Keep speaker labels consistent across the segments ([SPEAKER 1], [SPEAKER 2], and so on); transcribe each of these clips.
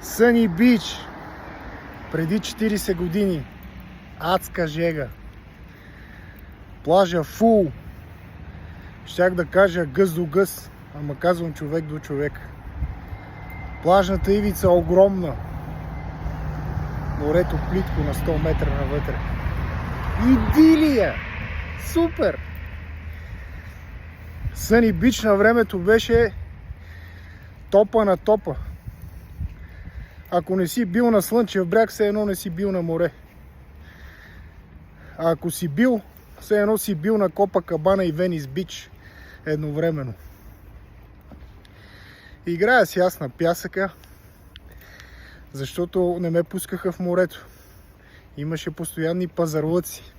[SPEAKER 1] Съни Бич. Преди 40 години. Адска жега. Плажа фул. Щях да кажа гъс до гъс, ама казвам човек до човек. Плажната ивица огромна. Морето плитко на 100 метра навътре. Идилия! Супер! Съни Бич на времето беше топа на топа. Ако не си бил на Слънчев бряг, все едно не си бил на море. А ако си бил, все едно си бил на Копакабана и Венис Бич едновременно. Играя си аз на пясъка, защото не ме пускаха в морето. Имаше постоянни пазарлъци,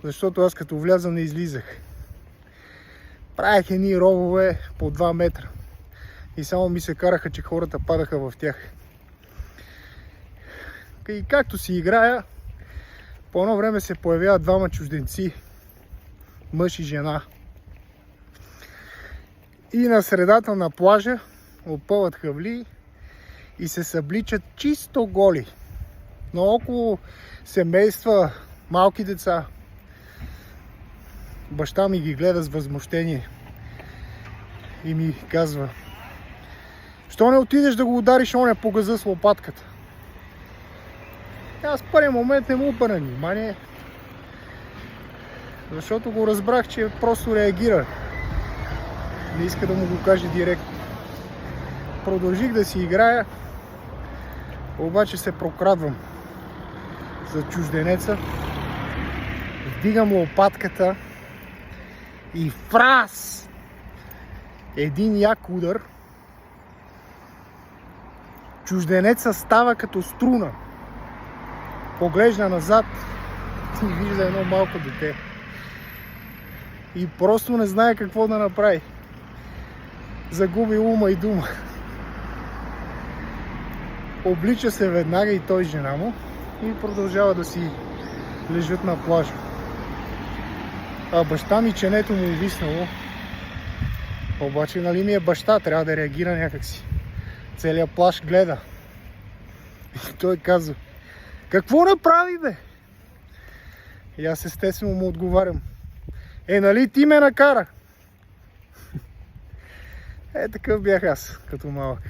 [SPEAKER 1] защото аз като вляза не излизах. Правех едни ровове по 2 метра и само ми се караха, че хората падаха в тях. И както си играя, по едно време се появяват двама чужденци, мъж и жена. И на средата на плажа опъват хавли и се събличат чисто голи. Но около семейства, малки деца. Баща ми ги гледа с възмущение и ми казва: "Що не отидеш да го удариш оня по газа с лопатката?" Аз в първия момент не му обърна внимание, защото го разбрах, че просто реагира. Не иска да му го каже директно. Продължих да си играя, обаче се прокрадвам за чужденеца, вдигам лопатката и фраз! Един як удар. Чужденеца става като струна. Поглежда назад и вижда едно малко дете. И просто не знае какво да направи. Загуби ума и дума. Облича се веднага и той, жена му, и продължава да си лежат на плажа. А баща ми, ченето му увиснало. Обаче нали ми е баща, трябва да реагира някакси. Целият плаж гледа. И той казва: "Какво направи, бе?" И аз естествено му отговарям: "Нали ти ме накара?" Такъв бях аз като малък.